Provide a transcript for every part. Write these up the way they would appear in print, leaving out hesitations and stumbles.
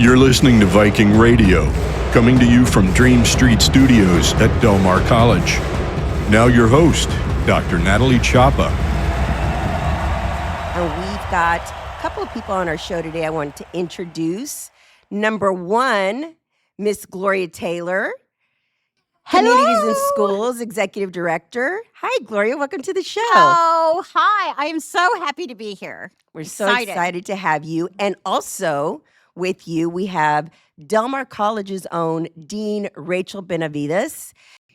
You're listening to Viking Radio, coming to you from Dream Street Studios at Del Mar College. Now your host, Dr. Natalie Chapa. And we've got a couple of people on our show today I want to introduce. Number one, Miss Gloria Taylor, Hello. Communities and Schools Executive Director. Hi, Gloria. Welcome to the show. Oh, hi. I am so happy to be here. We're so excited to have you. And also with you, we have Del Mar College's own Dean Rachel Benavides.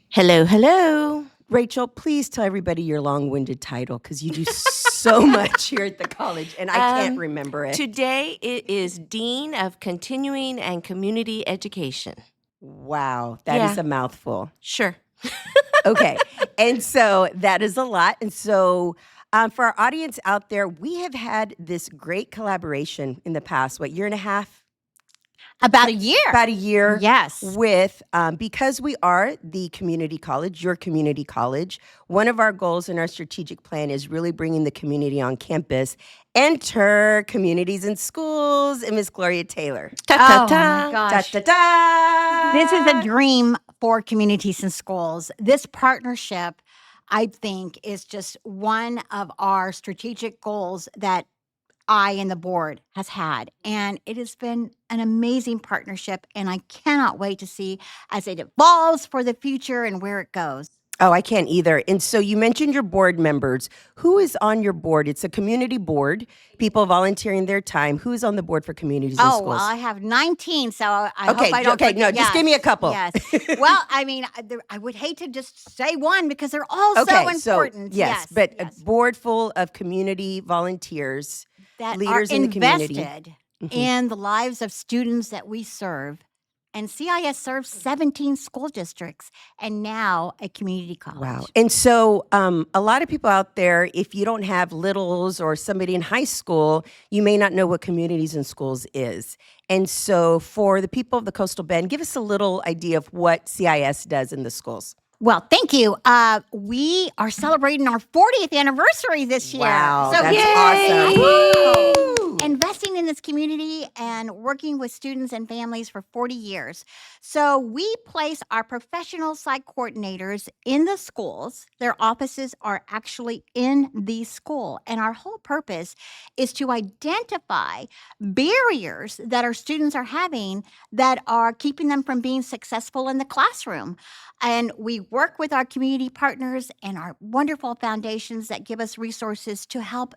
Hello, hello. Rachel, please tell everybody your long-winded title because you do so much here at the college, and I can't remember it. Today, it is Dean of Continuing and Community Education. Wow, that is a mouthful. Sure. Okay, and so that is a lot. And so for our audience out there, we have had this great collaboration in the past, year and a half? About a year. About a year. Yes. With, because we are the community college, your community college, one of our goals in our strategic plan is really bringing the community on campus. Enter Communities and Schools and Miss Gloria Taylor. Oh, my gosh. Da, da, da. This is a dream for Communities and Schools. This partnership, I think, is just one of our strategic goals that I and the board has had. And it has been an amazing partnership, and I cannot wait to see as it evolves for the future and where it goes. Oh, I can't either. And so you mentioned your board members. Who is on your board? It's a community board, people volunteering their time. Who is on the board for Communities and Schools? Well, I have 19, so I hope I don't forget. No, just give me a couple. Yes. Well, I mean, I would hate to just say one because they're all so important. But a board full of community volunteers that leaders are in the community. Invested in the lives of students that we serve. And CIS serves 17 school districts and now a community college. Wow. And so a lot of people out there, if you don't have littles or somebody in high school, you may not know what Communities and Schools is. And so for the people of the Coastal Bend, give us a little idea of what CIS does in the schools. Well, thank you. We are celebrating our 40th anniversary this year. Wow, so that's yay! awesome. Woo! Investing in this community and working with students and families for 40 years. So we place our professional site coordinators in the schools. Their offices are actually in the school. And our whole purpose is to identify barriers that our students are having that are keeping them from being successful in the classroom. And we work with our community partners and our wonderful foundations that give us resources to help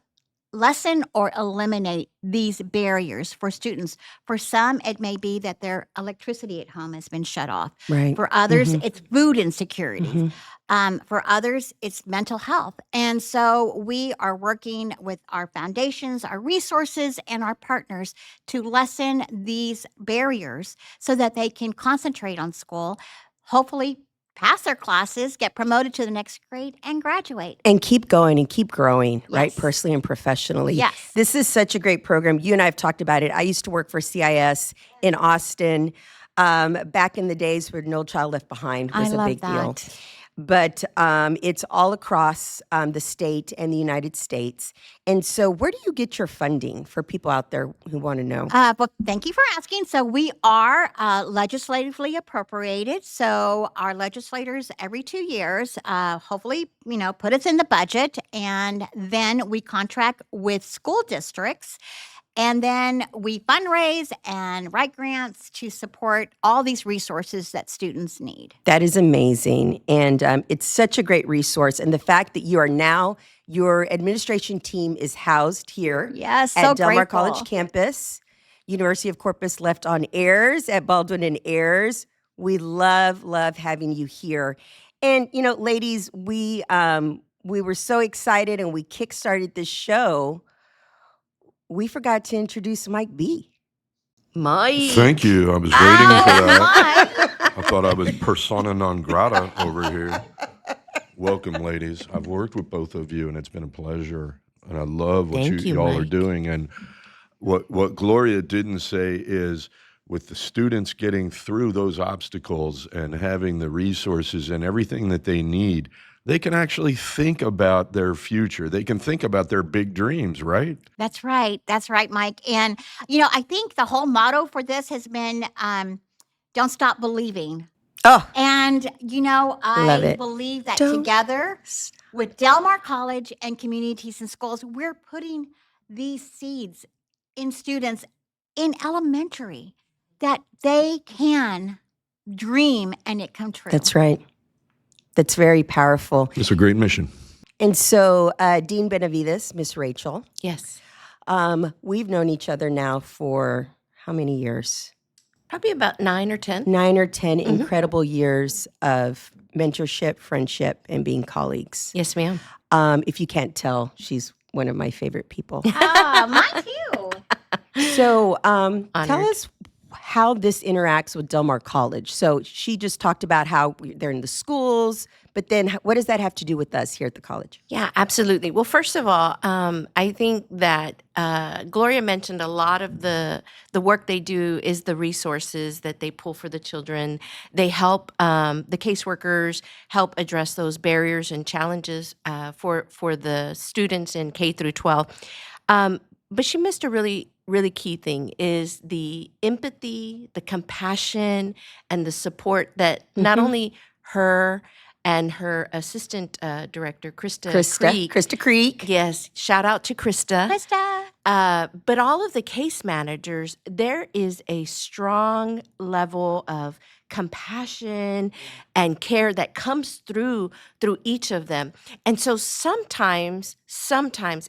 lessen or eliminate these barriers for students. For some, it may be that their electricity at home has been shut off. Right. For others, it's food insecurity. For others, it's mental health. And so we are working with our foundations, our resources, and our partners to lessen these barriers so that they can concentrate on school, hopefully pass their classes, get promoted to the next grade, and graduate. And keep going and keep growing, right? Yes. Personally and professionally. Yes. This is such a great program. You and I have talked about it. I used to work for CIS in Austin back in the days where No Child Left Behind was a big deal. But it's all across the state and the United States. And so where do you get your funding for people out there who want to know? Well, thank you for asking. So we are legislatively appropriated. So our legislators every 2 years, hopefully, put us in the budget. And then we contract with school districts. And then we fundraise and write grants to support all these resources that students need. That is amazing. And it's such a great resource. And the fact that you are now, your administration team is housed here Yes, at so Del Mar grateful. College campus. University of Corpus left on Ayers at Baldwin and Ayers. We love having you here. And, ladies, we were so excited and we kickstarted this show. We forgot to introduce Mike B. Mike. Thank you. I was waiting for that. Mike. I thought I was persona non grata over here. Welcome, ladies. I've worked with both of you, and it's been a pleasure. And I love what Thank you, y'all are Mike. doing. And what Gloria didn't say is with the students getting through those obstacles and having the resources and everything that they need, they can actually think about their future. They can think about their big dreams, right? That's right. That's right, Mike. And, I think the whole motto for this has been don't stop believing. Oh, And, love I it. believe that Don't together with Del Mar College and communities and schools, we're putting these seeds in students in elementary that they can dream and it come true. That's right. That's very powerful. It's a great mission. And so, Dean Benavides, Miss Rachel, Yes. we've known each other now for how many years? Probably about 9 or 10. 9 or 10 incredible years of mentorship, friendship, and being colleagues. Yes, ma'am. If you can't tell, she's one of my favorite people. Mine too. So tell Honored. us how this interacts with Del Mar College. So she just talked about how they're in the schools, but then what does that have to do with us here at the college? Yeah, absolutely. Well, first of all, I think that Gloria mentioned a lot of the work they do is the resources that they pull for the children. They help the caseworkers help address those barriers and challenges for the students in K through 12. But she missed a really key thing is the empathy, the compassion, and the support that not only her and her assistant director, Krista Creek. Yes, shout out to Krista. But all of the case managers, there is a strong level of compassion and care that comes through each of them. And so sometimes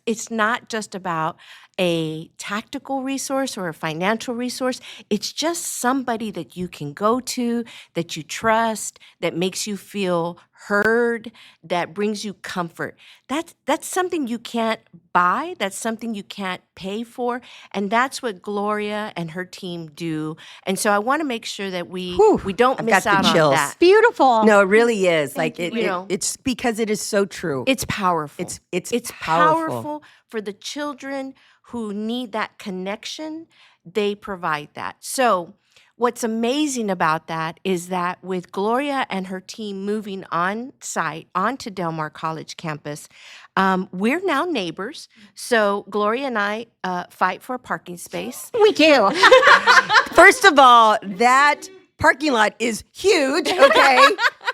it's not just about a tactical resource or a financial resource. It's just somebody that you can go to, that you trust, that makes you feel heard, that brings you comfort. That's something you can't buy. That's something you can't pay for. And that's what Gloria and her team do. And so I want to make sure that we don't I've miss got the out on chills. that. Beautiful. No, it really is. Thank Like you. it's because it is so true. It's powerful. It's powerful for the children who need that connection. They provide that. So what's amazing about that is that with Gloria and her team moving on site onto Del Mar College campus, we're now neighbors. So Gloria and I fight for a parking space. We do. First of all, that parking lot is huge, okay?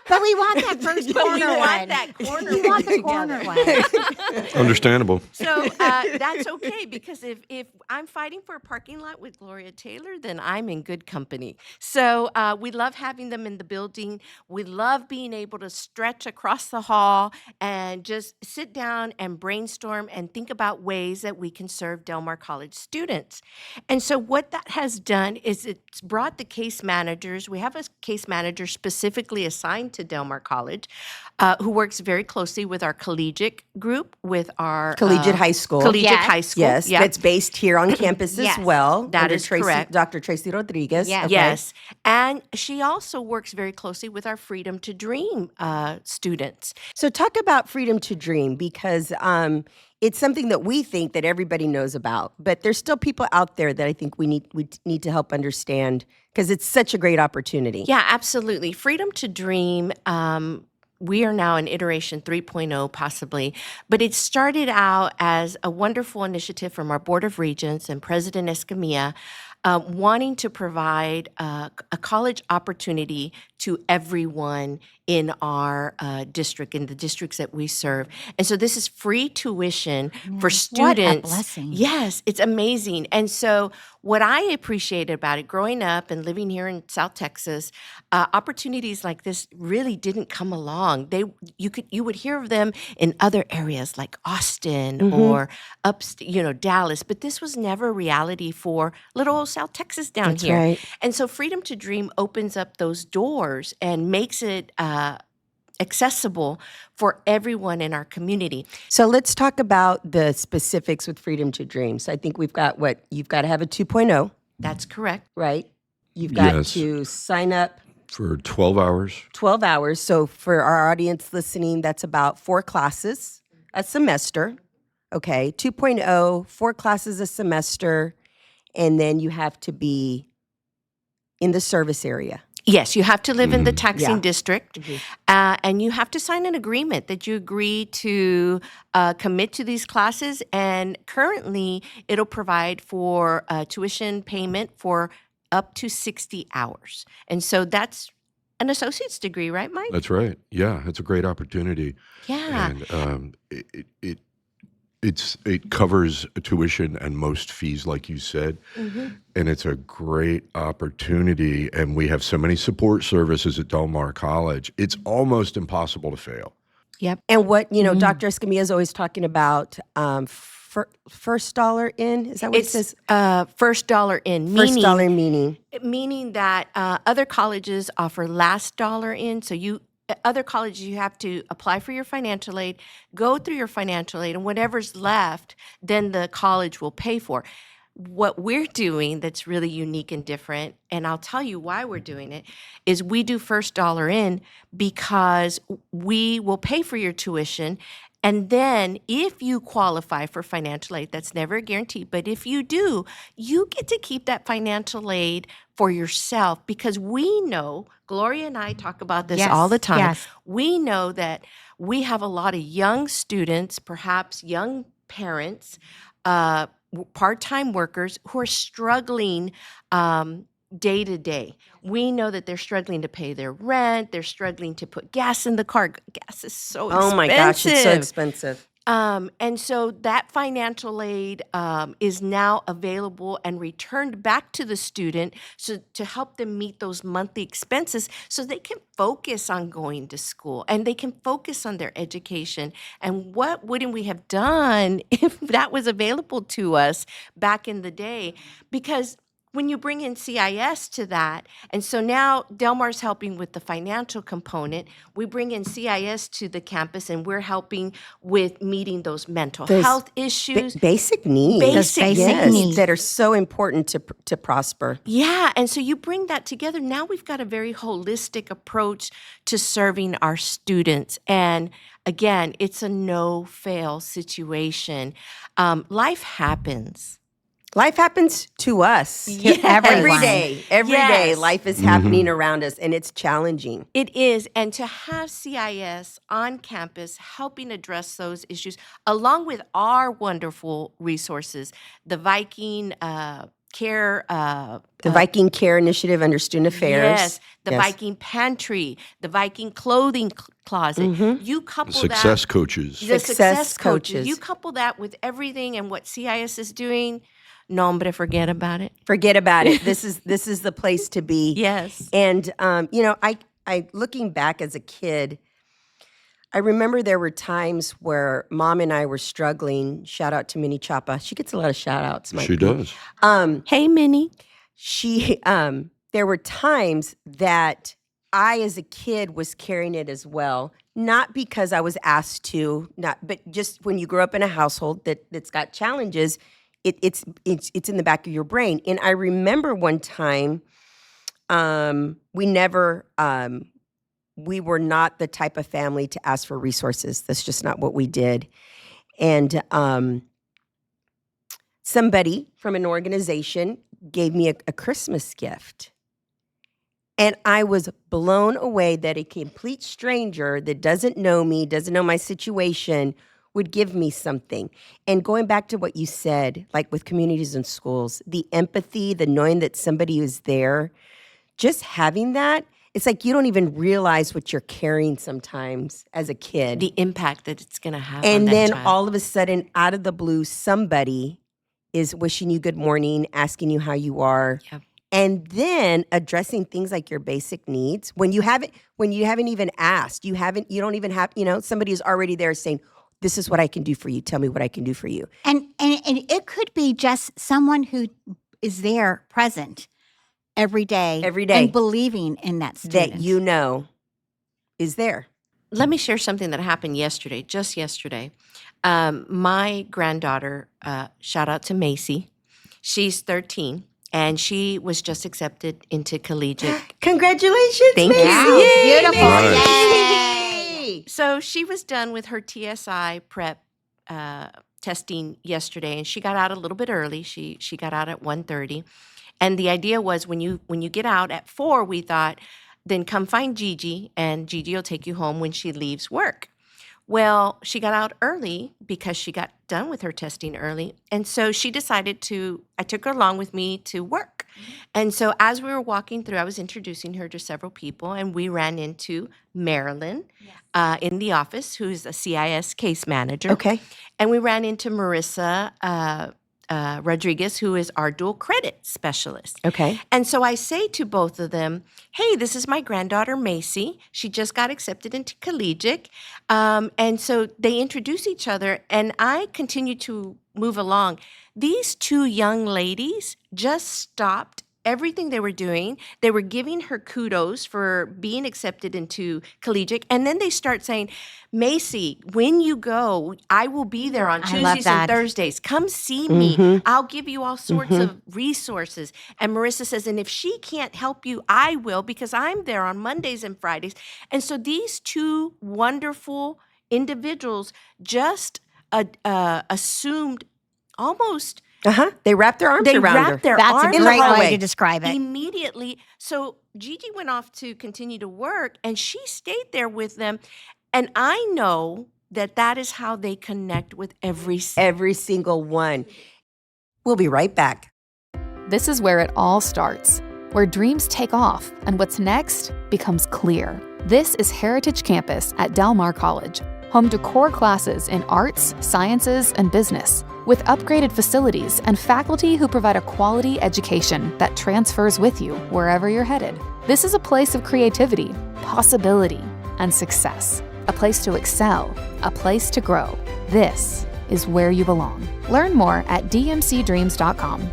But we want that first corner we one. want that corner We want the one corner one. Understandable. So that's okay, because if I'm fighting for a parking lot with Gloria Taylor, then I'm in good company. So we love having them in the building. We love being able to stretch across the hall and just sit down and brainstorm and think about ways that we can serve Del Mar College students. And so what that has done is it's brought the case managers. We have a case manager specifically assigned to Del Mar College who works very closely with our collegiate group, with our Collegiate high school. Collegiate Yes. high school. Yes, Yeah. that's based here on campus Yes, as well. that under is Tracy, correct. Dr. Tracy Rodriguez. Yes. Okay. Yes. And she also works very closely with our Freedom to Dream students. So talk about freedom to dream, because it's something that we think that everybody knows about, but there's still people out there that I think we need to help understand, because it's such a great opportunity. Yeah, absolutely. Freedom to Dream. We are now in iteration 3.0 possibly, but it started out as a wonderful initiative from our Board of Regents and President Escamilla, wanting to provide a college opportunity to everyone in our district, in the districts that we serve. And so this is free tuition for students. What a blessing. Yes, it's amazing. And so what I appreciated about it, growing up and living here in South Texas, opportunities like this really didn't come along. You would hear of them in other areas like Austin or Dallas, but this was never a reality for little old South Texas down That's here. right. And so Freedom to Dream opens up those doors and makes it accessible for everyone in our community. So let's talk about the specifics with freedom to dream. So I think we've got you've got to have a 2.0, That's correct. right? You've got Yes. to sign up For 12 hours. 12 hours. So for our audience listening, that's about 4 classes a semester. Okay, 2.0, 4 classes a semester, and then you have to be in the service area. Yes, you have to live in the taxing Yeah. district, and you have to sign an agreement that you agree to commit to these classes. And currently, it'll provide for tuition payment for up to 60 hours. And so that's an associate's degree, right, Mike? That's right. Yeah, it's a great opportunity. Yeah. And it covers tuition and most fees, like you said, and it's a great opportunity. And we have so many support services at Del Mar College. It's almost impossible to fail. Yep. And what, Dr. Escamilla is always talking about first dollar in. Is that what it says? First dollar in. First dollar meaning. Meaning that other colleges offer last dollar in. So other colleges, you have to apply for your financial aid, go through your financial aid, and whatever's left, then the college will pay for. What we're doing that's really unique and different, and I'll tell you why we're doing it, is we do first dollar in because we will pay for your tuition. And then if you qualify for financial aid, that's never a guarantee, but if you do, you get to keep that financial aid for yourself because we know, Gloria and I talk about this all the time. Yes. We know that we have a lot of young students, perhaps young parents, part-time workers who are struggling day to day. We know that they're struggling to pay their rent. They're struggling to put gas in the car. Gas is so expensive. Oh my gosh, it's so expensive. And so that financial aid is now available and returned back to the student to help them meet those monthly expenses so they can focus on going to school and they can focus on their education. And what wouldn't we have done if that was available to us back in the day? Because when you bring in CIS to that, and so now Del Mar's helping with the financial component, we bring in CIS to the campus and we're helping with meeting those mental health issues. Basic needs. Basic needs. That are so important to prosper. Yeah, and so you bring that together. Now we've got a very holistic approach to serving our students. And again, it's a no-fail situation. Life happens. Life happens to us. Yes. Every day. Every day, Yes. life is happening around us, and it's challenging. It is. And to have CIS on campus helping address those issues, along with our wonderful resources, the Viking Care. The Viking Care Initiative under Student Affairs. Yes, the Viking Pantry, the Viking Clothing Closet. You couple Success that. coaches. The Success coaches. You couple that with everything and what CIS is doing. No, hombre, forget about it. Forget about it. This is the place to be. Yes. And I looking back as a kid, I remember there were times where Mom and I were struggling. Shout out to Minnie Chapa. She gets a lot of shout outs. She does. Hey, Minnie. There were times that I, as a kid, was carrying it as well. Not because I was asked to, but just when you grow up in a household that's got challenges, it's in the back of your brain. And I remember one time, we were not the type of family to ask for resources. That's just not what we did. And somebody from an organization gave me a Christmas gift. And I was blown away that a complete stranger that doesn't know me, doesn't know my situation, would give me something. And going back to what you said, like with communities and schools, the empathy, the knowing that somebody is there, just having that, it's like you don't even realize what you're carrying sometimes as a kid. The impact that it's going to have And on that then child. all of a sudden, out of the blue, somebody is wishing you good morning, asking you how you are. Yep. And then addressing things like your basic needs when you haven't even asked, you don't even have, somebody is already there saying, this is what I can do for you. Tell me what I can do for you. And it could be just someone who is there present every day. And believing in that student. That is there. Let me share something that happened yesterday, just yesterday. My granddaughter, shout out to Macy, she's 13, and she was just accepted into collegiate. Congratulations, Thank Macy. you. Yay, Beautiful. Macy. So she was done with her TSI prep testing yesterday, and she got out a little bit early. She got out at 1:30. And the idea was when you get out at 4, we thought, then come find Gigi, and Gigi will take you home when she leaves work. Well, she got out early because she got done with her testing early. And so she decided I took her along with me to work. And so as we were walking through, I was introducing her to several people, and we ran into Marilyn in the office, who's a CIS case manager. Okay. And we ran into Marissa Rodriguez, who is our dual credit specialist. Okay. And so I say to both of them, hey, this is my granddaughter, Macy. She just got accepted into collegiate. And so they introduce each other, and I continue to move along. These two young ladies just stopped everything they were doing. They were giving her kudos for being accepted into collegiate. And then they start saying, Macy, when you go, I will be there on Tuesdays and Thursdays. Come see me. I'll give you all sorts of resources. And Marissa says, and if she can't help you, I will, because I'm there on Mondays and Fridays. And so these two wonderful individuals just assumed almost They wrapped their arms around her. That's a great way to describe it. Immediately. So Gigi went off to continue to work, and she stayed there with them. And I know that is how they connect with every single one. We'll be right back. This is where it all starts, where dreams take off and what's next becomes clear. This is Heritage Campus at Del Mar College, home to core classes in arts, sciences, and business, with upgraded facilities and faculty who provide a quality education that transfers with you wherever you're headed. This is a place of creativity, possibility, and success. A place to excel, a place to grow. This is where you belong. Learn more at dmcdreams.com.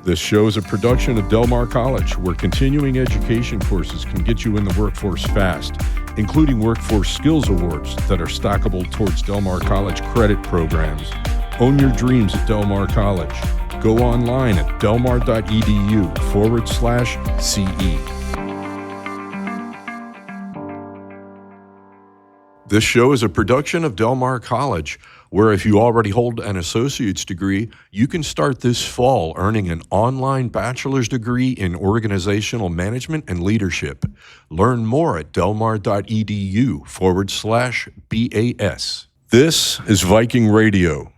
This show is a production of Del Mar College, where continuing education courses can get you in the workforce fast, including Workforce Skills Awards that are stackable towards Del Mar College credit programs. Own your dreams at Del Mar College. Go online at delmar.edu/CE. This show is a production of Del Mar College, where if you already hold an associate's degree, you can start this fall earning an online bachelor's degree in organizational management and leadership. Learn more at delmar.edu/BAS. This is Viking Radio.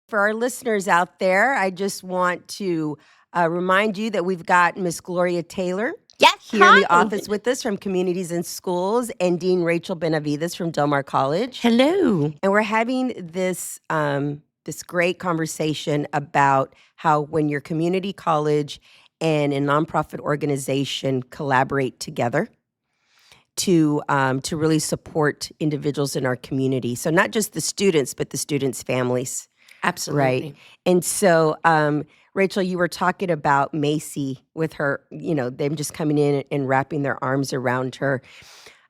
For our listeners out there, I just want to remind you that we've got Miss Gloria Taylor here in the office with us from Communities and Schools, and Dean Rachel Benavides from Del Mar College. Hello. And we're having this this great conversation about how when your community college and a nonprofit organization collaborate together to really support individuals in our community. So not just the students, but the students' families. Absolutely. Right. And so, Rachel, you were talking about Macy with her, them just coming in and wrapping their arms around her.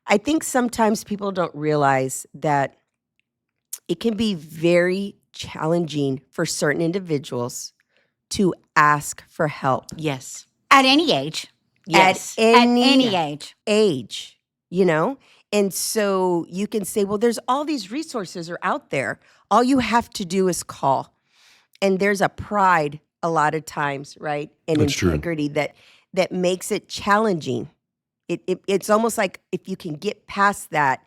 I think sometimes people don't realize that it can be very challenging for certain individuals to ask for help. Yes. At any age. Yes. At any age. And so you can say, well, there's all these resources are out there. All you have to do is call. And there's a pride a lot of times, right? And That's integrity that makes it challenging. It's almost like if you can get past that,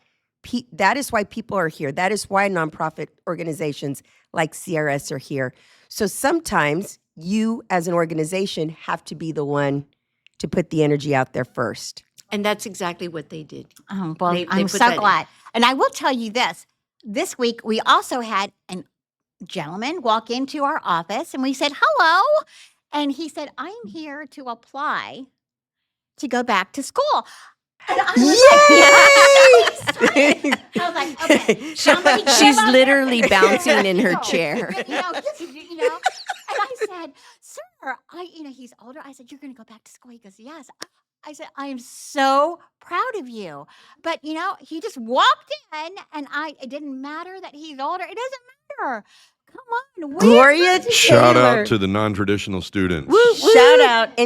that is why people are here. That is why nonprofit organizations like CRS are here. So sometimes you as an organization have to be the one to put the energy out there first. And that's exactly what they did. Oh, well, They I'm put so that in. glad. And I will tell you this. This week, we also had a gentleman walk into our office, and we said, hello. And he said, I'm here to apply to go back to school. And I was I was like, okay, somebody She's give up literally there. bouncing in her chair. And I said, sir, he's older. I said, you're going to go back to school? He goes, yes. I said, I am so proud of you. But, he just walked in, and it didn't matter that he's older. It doesn't matter. Come on. Gloria Shout Taylor. out to the non-traditional students.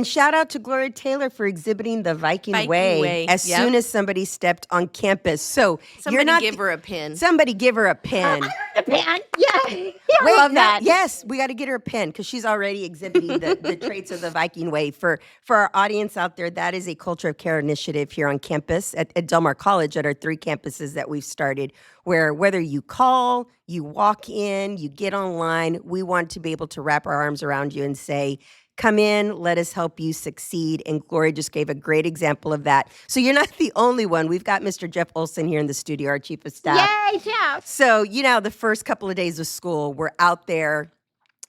Shout out to Gloria Taylor for exhibiting the Viking Way as Yep. soon as somebody stepped on campus. So Somebody you're not give her a pin. Somebody give her a pen. A pen. Yeah. I love no, that. Yes, we got to get her a pen because she's already exhibiting the traits of the Viking Way. For our audience out there, that is a culture of care initiative here on campus at Del Mar College at our 3 campuses that we've started, where whether you call, you walk in, you get online, we want to be able to wrap our arms around you and say, come in, let us help you succeed. And Gloria just gave a great example of that. So you're not the only one. We've got Mr. Jeff Olson here in the studio, our chief of staff. Yay, Jeff. So, the first couple of days of school, we're out there,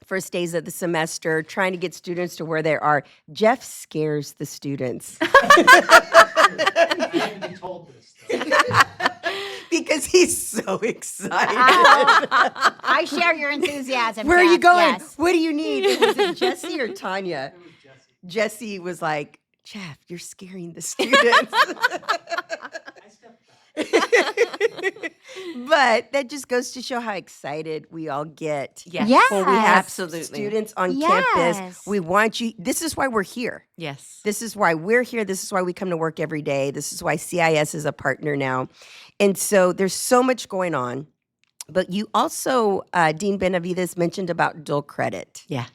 first days of the semester, trying to get students to where they are. Jeff scares the students. Because he's so excited. I share your enthusiasm. Where are you Jeff, going? Yes. What do you need? Was it Jesse or Tanya? It was Jesse. Jesse was like, Jeff, you're scaring the students. But that just goes to show how excited we all get. Yes. Yes. When we have Absolutely. students on Yes. campus. We want you. This is why we're here. Yes. This is why we're here. This is why we come to work every day. This is why CIS is a partner now. And so there's so much going on. But you also, Dean Benavides, mentioned about dual credit. Yeah.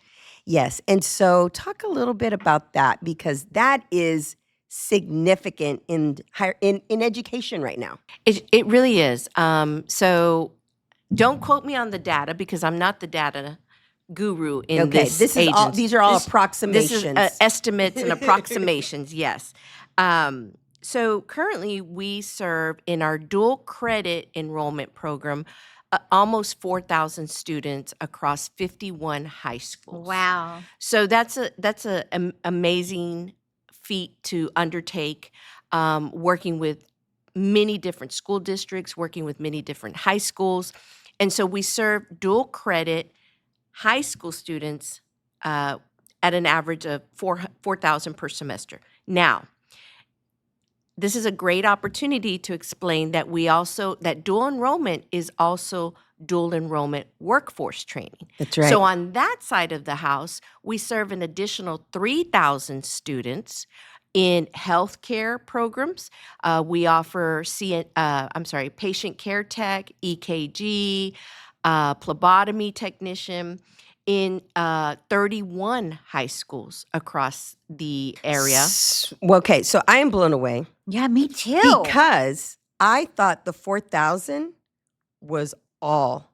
Yes. And so talk a little bit about that because that is significant in education right now. It really is. So don't quote me on the data because I'm not the data guru in this. This is all. agency. These are all This approximations. is estimates and approximations. Yes. So currently we serve in our dual credit enrollment program almost 4,000 students across 51 high schools. Wow. So that's a amazing feat to undertake, working with many different school districts, working with many different high schools. And so we serve dual credit high school students at an average of 4,000 per semester. Now, this is a great opportunity to explain that that dual enrollment is also dual enrollment workforce training. That's right. So on that side of the house, we serve an additional 3,000 students in healthcare programs. We offer patient care tech, EKG, phlebotomy technician in 31 high schools across the area. Okay, so I am blown away Yeah, me too. because I thought the 4,000 was all.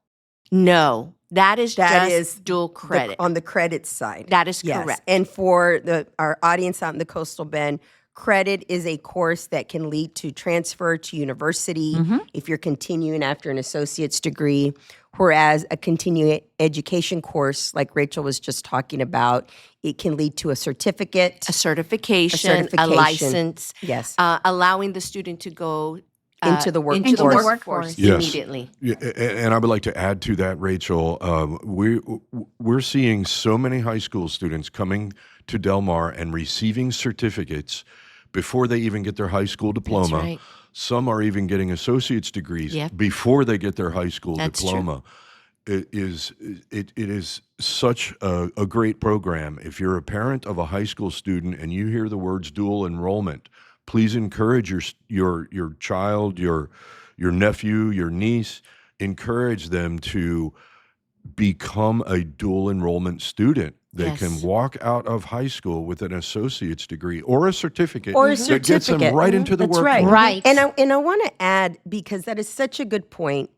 No, that is That just is dual credit. on the credit side. That is Yes. correct. And for our audience out in the Coastal Bend, credit is a course that can lead to transfer to university if you're continuing after an associate's degree, whereas a continuing education course, like Rachel was just talking about, it can lead to a certificate. A certification, certification. a license, Yes. allowing the student to go Into the into the workforce. workforce Yes. immediately. Yeah, and I would like to add to that, Rachel. We're seeing so many high school students coming to Del Mar and receiving certificates before they even get their high school diploma. right. Some are even getting associate's degrees Yep. before they get their high school That's true. diploma. It is such a great program. If you're a parent of a high school student and you hear the words dual enrollment, please encourage your child, your nephew, your niece, encourage them to become a dual enrollment student. They Yes. can walk out of high school with an associate's degree or a certificate Or a that gets them certificate. right into the That's workforce. right. Right. And I want to add, because that is such a good point,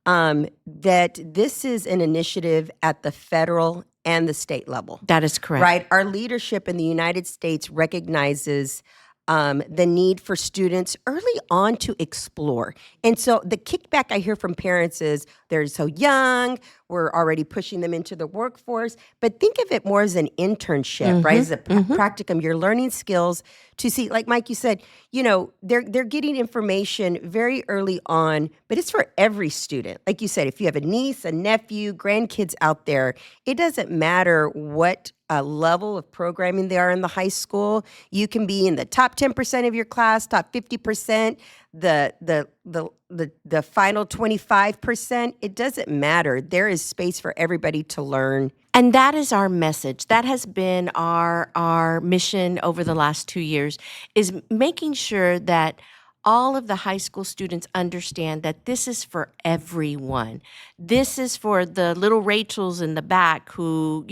that this is an initiative at the federal and the state level. That is correct. Right? Our leadership in the United States recognizes the need for students early on to explore. And so the kickback I hear from parents is they're so young, we're already pushing them into the workforce. But think of it more as an internship, right? As a practicum. You're learning skills to see, like Mike, you said, they're getting information very early on, but it's for every student. Like you said, if you have a niece, a nephew, grandkids out there, it doesn't matter what level of programming they are in the high school. You can be in the top 10% of your class, top 50%, the the final 25%, it doesn't matter. There is space for everybody to learn. And that is our message. That has been our mission over the last 2 years, is making sure that all of the high school students understand that this is for everyone. This is for the little Rachels in the back who,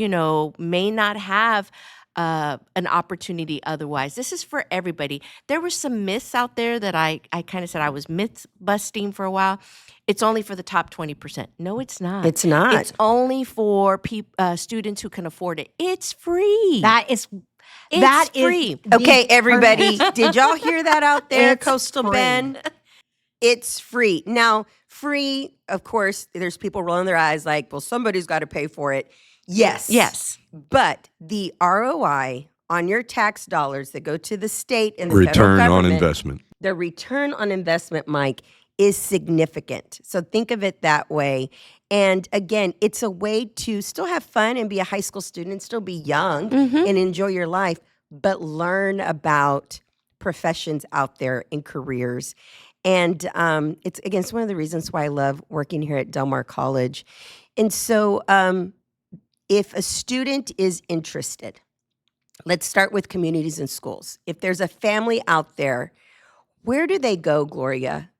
may not have an opportunity otherwise. This is for everybody. There were some myths out there that I kind of said I was myth busting for a while. It's only for the top 20%. No, it's not. It's not. It's only for students who can afford it. It's free. It's free. Okay, everybody, did y'all hear that out there, Coastal free. Bend? It's free. Now, free, of course, there's people rolling their eyes like, well, somebody's got to pay for it. Yes. But the ROI on your tax dollars that go to the state and the federal Return government, on investment. the return on investment, Mike, is significant. So think of it that way. And again, it's a way to still have fun and be a high school student, still be young and enjoy your life, but learn about professions out there and careers. And it's one of the reasons why I love working here at Del Mar College. And so if a student is interested, let's start with communities and schools. If there's a family out there, where do they go, Gloria,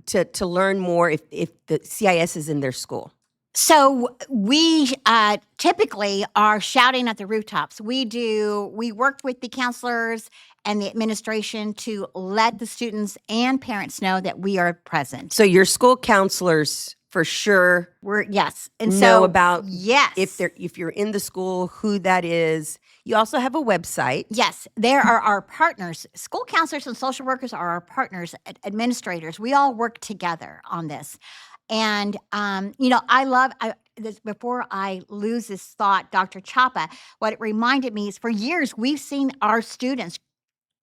to learn more if the CIS is in their school? So we typically are shouting at the rooftops. We work with the counselors and the administration to let the students and parents know that we are present. So your school counselors for sure and know about yes. if you're in the school, who that is. You also have a website. Yes, there are our partners. School counselors and social workers are our partners, administrators. We all work together on this. And, before I lose this thought, Dr. Chapa, what it reminded me is for years, we've seen our students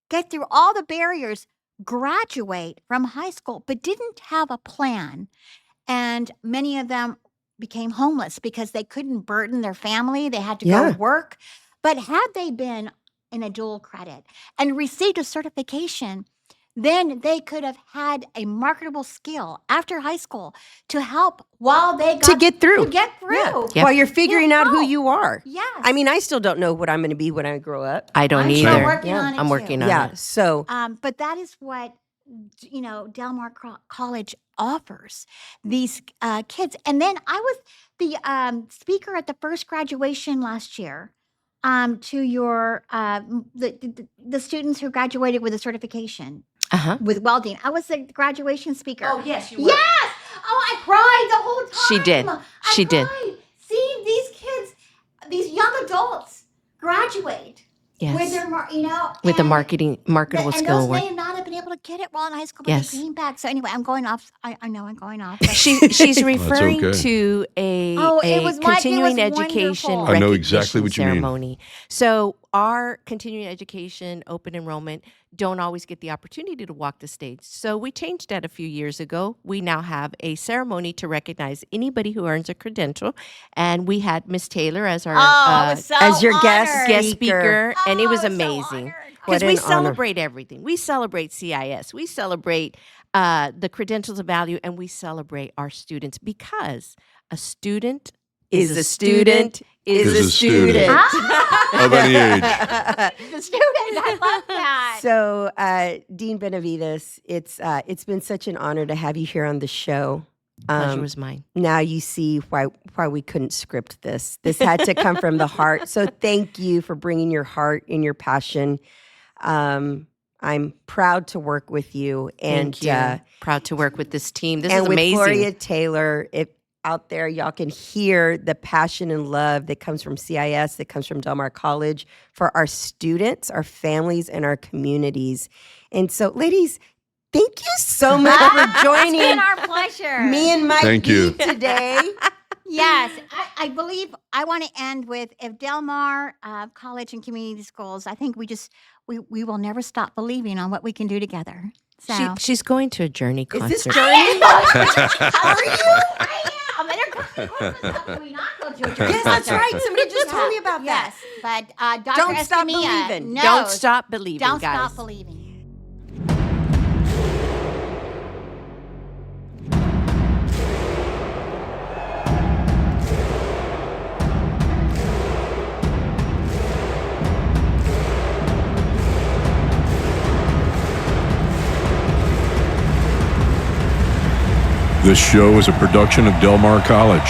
get through all the barriers, graduate from high school, but didn't have a plan. And many of them became homeless because they couldn't burden their family. They had to go work. But had they been in a dual credit and received a certification, then they could have had a marketable skill after high school to help while they got to get through. Yeah. Yep. While you're figuring out who you are. Yes. I mean, I still don't know what I'm going to be when I grow up. I don't I'm either. still working on it I'm too. working on Yeah. it. So But that is what Del Mar College offers these kids. And then I was the speaker at the first graduation last year. To your the students who graduated with a certification with welding. I was the graduation speaker. Oh, yes, you were. Yes! Oh, I cried the whole time. She did. She did. Seeing these kids, these young adults graduate Yes. with their, with the and marketable and skill those work. may have not have been able to get it while in high school, but Yes. they came back. So anyway, I'm going off. I know I'm going off. but- She's referring okay. to a it was continuing education wonderful. I know exactly recognition what you mean. ceremony. So our continuing education open enrollment don't always get the opportunity to walk the stage. So we changed that a few years ago. We now have a ceremony to recognize anybody who earns a credential, and we had Miss Taylor as our I was so as your honored. guest speaker, and it was Oh, so amazing. honored. What Because we an honor. celebrate everything. We celebrate CIS. We celebrate the credentials of value, and we celebrate our students because a student is a student is a student. Of any age. The student, I love that. So, Dean Benavides, it's been such an honor to have you here on the show. Pleasure was mine. Now you see why we couldn't script this. This had to come from the heart. So thank you for bringing your heart and your passion. I'm proud to work with you, and Thank you. Proud to work with this team. This and is with amazing. Gloria Taylor. If out there, y'all can hear the passion and love that comes from CIS, that comes from Del Mar College for our students, our families, and our communities. And so, ladies, thank you so much for joining It's been our pleasure. me and Mike Thank you. today. Yes, I believe I want to end with if Del Mar College and Community Schools, I think we will never stop believing on what we can do together. So She's going to a Journey Is concert. this Journey? How are you? I am. Can we not go to a Journey Yes, that's concert? right. Somebody just told me about that. Yes, but Dr. Don't stop Escamilla, believing. No, Don't stop believing, Don't guys. stop believing. This show is a production of Del Mar College.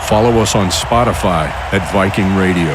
Follow us on Spotify at Viking Radio.